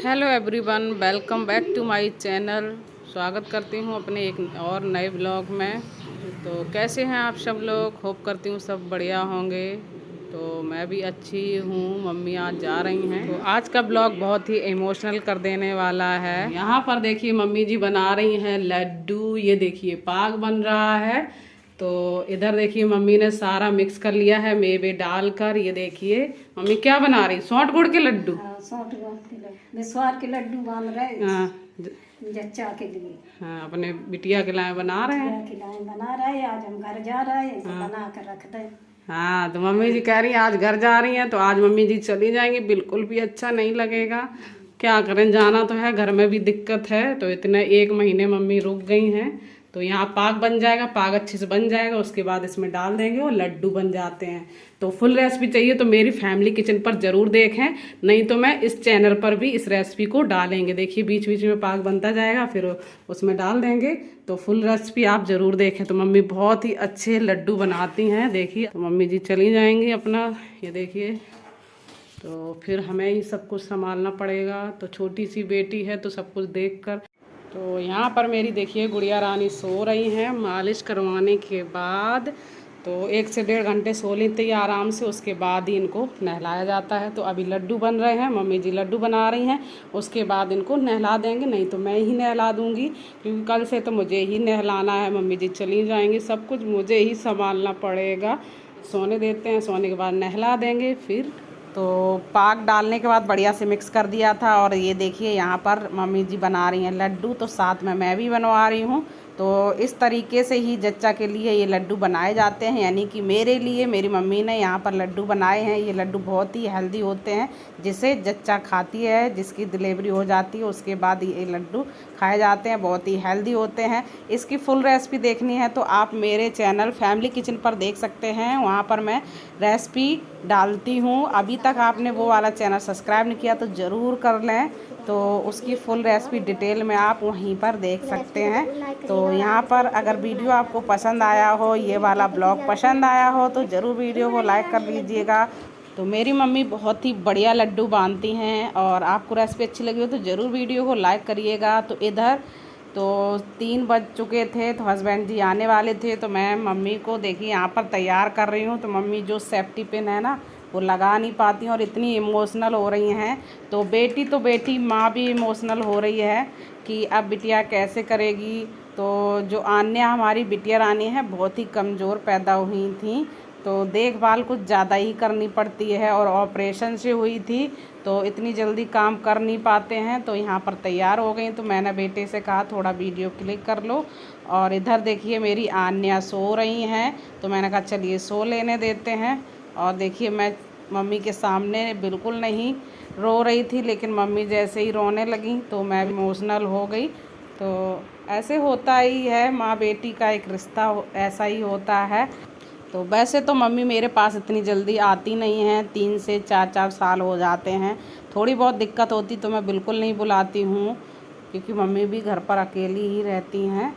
Hello everyone, welcome back to my channel. स्वागत करती हूँ अपने एक और नए ब्लॉग में। तो कैसे हैं आप सब लोग? होप करती हूँ सब बढ़िया होंगे। तो मैं भी अच्छी हूँ। मम्मी आज जा रही हैं। तो आज का ब्लॉग बहुत ही इमोशनल कर देने वाला है। यहाँ पर देखिए मम्मी जी बना रही हैं लड्डू। ये देखिए पाग बन रहा है। तो इधर देखिए मम्मी ने सारा मिक्स कर लिया है मेवे डालकर। ये देखिए मम्मी क्या बना रही, सौंठ गुड़ के लड्डू। सौंठ गुड़ के लड्डू, विश्वास के लड्डू बन रहे। हाँ जच्चा के लिए। हाँ, अपने बिटिया के लाए बना रहे हैं। खिलाए बना रहे। आज हम घर जा रहे हैं तो बना कर रख दे। हाँ, तो मम्मी जी कह रही हैं आज घर जा रही हैं, तो आज मम्मी जी चली जाएंगी। बिल्कुल भी अच्छा नहीं लगेगा। क्या करें, जाना तो है, घर में भी दिक्कत है। तो इतने 1 महीने मम्मी रुक गई हैं। तो यहाँ पाग बन जाएगा, पाग अच्छे से बन जाएगा, उसके बाद इसमें डाल देंगे और लड्डू बन जाते हैं। तो फुल रेसिपी चाहिए तो मेरी फैमिली किचन पर जरूर देखें, नहीं तो मैं इस चैनल पर भी इस रेसिपी को डालेंगे। देखिए बीच बीच में पाग बनता जाएगा, फिर उसमें डाल देंगे। तो फुल रेसिपी आप जरूर देखें। तो मम्मी बहुत ही अच्छे लड्डू बनाती हैं। देखिए तो मम्मी जी चली जाएंगी अपना, ये देखिए। तो फिर हमें ही सब कुछ संभालना पड़ेगा। तो छोटी सी बेटी है तो सब कुछ देख कर। तो यहाँ पर मेरी देखिए गुड़िया रानी सो रही हैं मालिश करवाने के बाद। तो 1 से 1.5 घंटे सो लेते ही आराम से, उसके बाद ही इनको नहलाया जाता है। तो अभी लड्डू बन रहे हैं, मम्मी जी लड्डू बना रही हैं, उसके बाद इनको नहला देंगे। नहीं तो मैं ही नहला दूँगी, क्योंकि कल से तो मुझे ही नहलाना है। मम्मी जी चली जाएंगी, सब कुछ मुझे ही संभालना पड़ेगा। सोने देते हैं, सोने के बाद नहला देंगे फिर। तो पाक डालने के बाद बढ़िया से मिक्स कर दिया था। और ये देखिए यहाँ पर मम्मी जी बना रही हैं लड्डू, तो साथ में मैं भी बनवा रही हूँ। तो इस तरीके से ही जच्चा के लिए ये लड्डू बनाए जाते हैं, यानी कि मेरे लिए मेरी मम्मी ने यहाँ पर लड्डू बनाए हैं। ये लड्डू बहुत ही हेल्दी होते हैं, जिसे जच्चा खाती है, जिसकी डिलीवरी हो जाती है उसके बाद ये लड्डू खाए जाते हैं। बहुत ही हेल्दी होते हैं। इसकी फुल रेसिपी देखनी है तो आप मेरे चैनल फैमिली किचन पर देख सकते हैं, वहाँ पर मैं रेसिपी डालती हूँ। अभी तक आपने वो वाला चैनल सब्सक्राइब नहीं किया तो ज़रूर कर लें। तो उसकी फुल रेसिपी डिटेल में आप वहीं पर देख सकते हैं। तो यहाँ पर अगर वीडियो आपको पसंद आया हो, ये वाला ब्लॉग पसंद आया हो, तो ज़रूर वीडियो को लाइक कर लीजिएगा। तो मेरी मम्मी बहुत ही बढ़िया लड्डू बांधती हैं, और आपको रेसिपी अच्छी लगी हो तो ज़रूर वीडियो को लाइक करिएगा। तो इधर तो 3 बज चुके थे, तो हस्बैंड जी आने वाले थे। तो मैं मम्मी को देखिए यहाँ पर तैयार कर रही हूँ। तो मम्मी जो सेफ्टी पिन है ना वो लगा नहीं पाती और इतनी इमोशनल हो रही हैं। तो बेटी माँ भी इमोशनल हो रही है कि अब बिटिया कैसे करेगी। तो जो आन्या हमारी बिटिया रानी है बहुत ही कमज़ोर पैदा हुई थी, तो देखभाल कुछ ज़्यादा ही करनी पड़ती है, और ऑपरेशन से हुई थी तो इतनी जल्दी काम कर नहीं पाते हैं। तो यहाँ पर तैयार हो गई, तो मैंने बेटे से कहा थोड़ा वीडियो क्लिक कर लो। और इधर देखिए मेरी आन्या सो रही हैं, तो मैंने कहा चलिए सो लेने देते हैं। और देखिए मैं मम्मी के सामने बिल्कुल नहीं रो रही थी, लेकिन मम्मी जैसे ही रोने लगी तो मैं इमोशनल हो गई। तो ऐसे होता ही है, माँ बेटी का एक रिश्ता ऐसा ही होता है। तो वैसे तो मम्मी मेरे पास इतनी जल्दी आती नहीं हैं, 3 से 4 साल हो जाते हैं। थोड़ी बहुत दिक्कत होती तो मैं बिल्कुल नहीं बुलाती हूँ, क्योंकि मम्मी भी घर पर अकेली ही रहती हैं।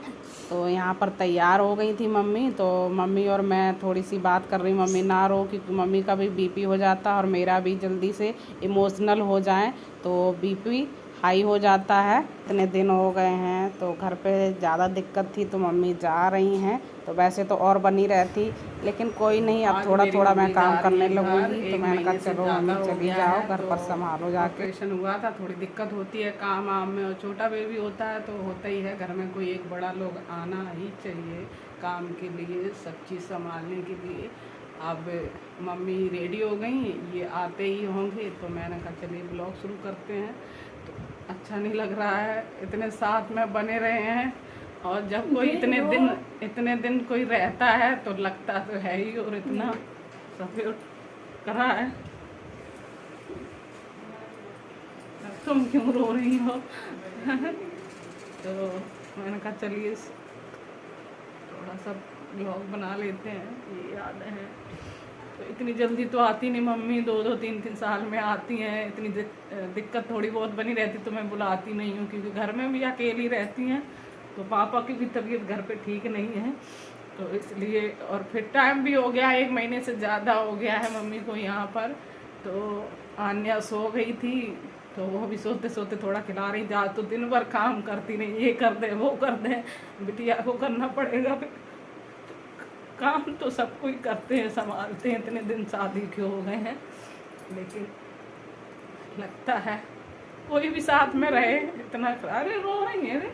तो यहाँ पर तैयार हो गई थी मम्मी, तो मम्मी और मैं थोड़ी सी बात कर रही। मम्मी ना रो, क्योंकि मम्मी का भी बीपी हो जाता है और मेरा भी जल्दी से इमोशनल हो जाए तो बीपी हाई हो जाता है। इतने दिन हो गए हैं तो घर पे ज़्यादा दिक्कत थी, तो मम्मी जा रही हैं। तो वैसे तो और बनी रहती, लेकिन कोई नहीं, अब थोड़ा थोड़ा मैं काम करने लगूंगी। तो मैंने कहा चलो मम्मी चली जाओ, घर पर संभालो जाके। ऑपरेशन हुआ था, थोड़ी दिक्कत होती है काम वाम में, और छोटा बेबी होता है तो होता ही है। घर में कोई एक बड़ा लोग आना ही चाहिए काम के लिए, सब चीज़ संभालने के लिए। अब मम्मी रेडी हो गई, ये आते ही होंगे, तो मैंने कहा चलिए ब्लॉग शुरू करते हैं। तो अच्छा नहीं लग रहा है, इतने साथ में बने रहे हैं, और जब कोई इतने दिन कोई रहता है तो लगता तो है ही। और इतना सफेद करा है, तुम क्यों रो रही हो? तो मैंने कहा चलिए थोड़ा सा ब्लॉग बना लेते हैं, ये याद है। तो इतनी जल्दी तो आती नहीं मम्मी, 2-2, 3-3 साल में आती हैं। इतनी दिक्कत थोड़ी बहुत बनी रहती तो मैं बुलाती नहीं हूँ, क्योंकि घर में भी अकेली रहती हैं। तो पापा की भी तबीयत घर पे ठीक नहीं है, तो इसलिए। और फिर टाइम भी हो गया, 1 महीने से ज़्यादा हो गया है मम्मी को यहाँ पर। तो आन्या सो गई थी, तो वो भी सोते सोते थोड़ा खिला रही थी। आज तो दिन भर काम करती नहीं, ये कर दे वो कर दे, बिटिया को करना पड़ेगा। फिर काम तो सब कोई करते हैं, संभालते हैं, इतने दिन शादी के हो गए हैं, लेकिन लगता है कोई भी साथ में रहे इतना। अरे रो रही है रे।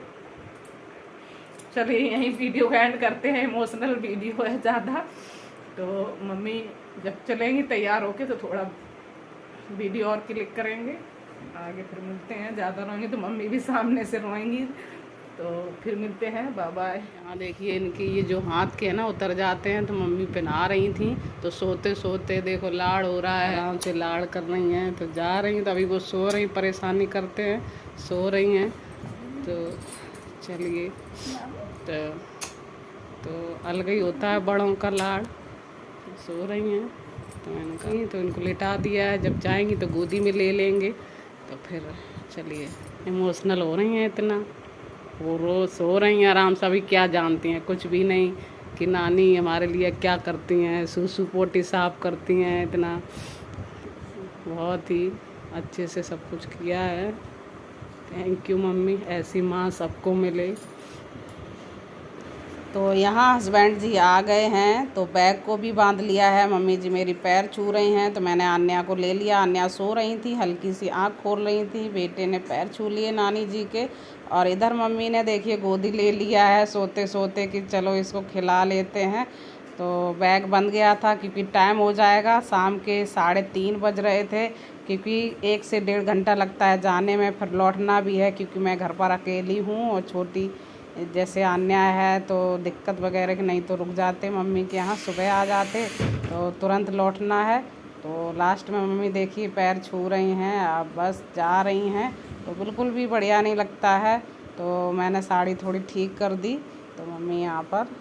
चलिए यहीं वीडियो का एंड करते हैं, इमोशनल वीडियो है ज़्यादा। तो मम्मी जब चलेंगी तैयार होके तो थोड़ा वीडियो और क्लिक करेंगे, आगे फिर मिलते हैं। ज़्यादा रोएंगे तो मम्मी भी सामने से रोएंगी, तो फिर मिलते हैं, बाय बाय। यहाँ देखिए इनकी ये जो हाथ के है ना उतर जाते हैं, तो मम्मी पहना रही थी, तो सोते सोते देखो लाड़ हो रहा है, आराम से लाड़ कर रही हैं। तो जा रही हैं, तो अभी वो सो रही, परेशानी करते हैं, सो रही हैं। तो चलिए, तो अलग ही होता है बड़ों का लाड़। सो रही हैं तो मैंने कहा तो इनको लिटा दिया है, जब जाएंगी तो गोदी में ले लेंगे। तो फिर चलिए, इमोशनल हो रही हैं इतना, वो रोज सो रही हैं आराम से। अभी क्या जानती हैं, कुछ भी नहीं, कि नानी हमारे लिए क्या करती हैं, सूसू पोटी साफ करती हैं, इतना बहुत ही अच्छे से सब कुछ किया है। थैंक यू मम्मी, ऐसी माँ सबको मिले। तो यहाँ हस्बैंड जी आ गए हैं, तो बैग को भी बांध लिया है। मम्मी जी मेरी पैर छू रही हैं, तो मैंने आन्या को ले लिया। आन्या सो रही थी, हल्की सी आँख खोल रही थी, बेटे ने पैर छू लिए नानी जी के। और इधर मम्मी ने देखिए गोदी ले लिया है सोते सोते, कि चलो इसको खिला लेते हैं। तो बैग बंद गया था क्योंकि टाइम हो जाएगा, शाम के 3:30 बज रहे थे, क्योंकि 1 से 1.5 घंटा लगता है जाने में, फिर लौटना भी है, क्योंकि मैं घर पर अकेली हूँ और छोटी जैसे आन्या है तो दिक्कत वगैरह की, नहीं तो रुक जाते मम्मी के यहाँ, सुबह आ जाते, तो तुरंत लौटना है। तो लास्ट में मम्मी देखिए पैर छू रही हैं, अब बस जा रही हैं, तो बिल्कुल भी बढ़िया नहीं लगता है। तो मैंने साड़ी थोड़ी ठीक कर दी, तो मम्मी यहाँ पर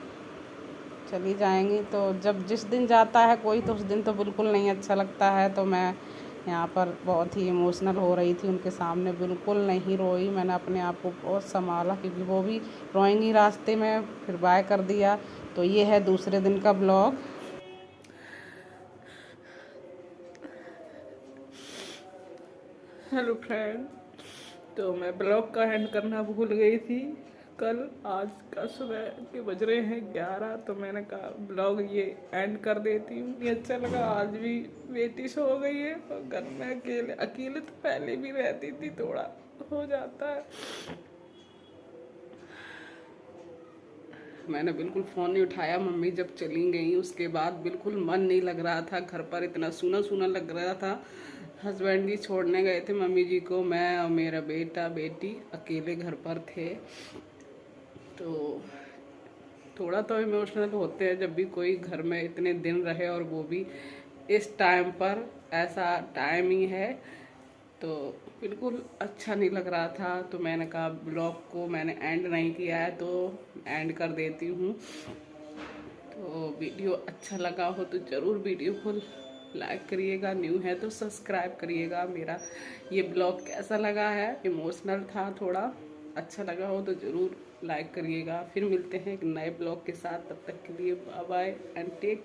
चली जाएंगी। तो जब जिस दिन जाता है कोई, तो उस दिन तो बिल्कुल नहीं अच्छा लगता है। तो मैं यहाँ पर बहुत ही इमोशनल हो रही थी, उनके सामने बिल्कुल नहीं रोई। मैंने अपने आप को बहुत संभाला, क्योंकि वो भी रोएंगी रास्ते में। फिर बाय कर दिया। तो ये है दूसरे दिन का ब्लॉग। हेलो फ्रेंड, तो मैं ब्लॉग का एंड करना भूल गई थी कल। आज का सुबह के बज रहे हैं 11, तो मैंने कहा ब्लॉग ये एंड कर देती हूँ। ये अच्छा लगा, आज भी बेटी सो गई है और घर में अकेले अकेले तो पहले भी रहती थी, थोड़ा हो जाता है। मैंने बिल्कुल फ़ोन नहीं उठाया, मम्मी जब चली गई उसके बाद बिल्कुल मन नहीं लग रहा था, घर पर इतना सूना सूना लग रहा था। हस्बैंड जी छोड़ने गए थे मम्मी जी को, मैं और मेरा बेटा बेटी अकेले घर पर थे। तो थोड़ा तो इमोशनल होते हैं जब भी कोई घर में इतने दिन रहे, और वो भी इस टाइम पर, ऐसा टाइम ही है, तो बिल्कुल अच्छा नहीं लग रहा था। तो मैंने कहा ब्लॉग को मैंने एंड नहीं किया है, तो एंड कर देती हूँ। तो वीडियो अच्छा लगा हो तो ज़रूर वीडियो को लाइक करिएगा, न्यू है तो सब्सक्राइब करिएगा। मेरा ये ब्लॉग कैसा लगा है, इमोशनल था थोड़ा, अच्छा लगा हो तो ज़रूर लाइक करिएगा। फिर मिलते हैं एक नए ब्लॉग के साथ, तब तक के लिए बाय बाय एंड टेक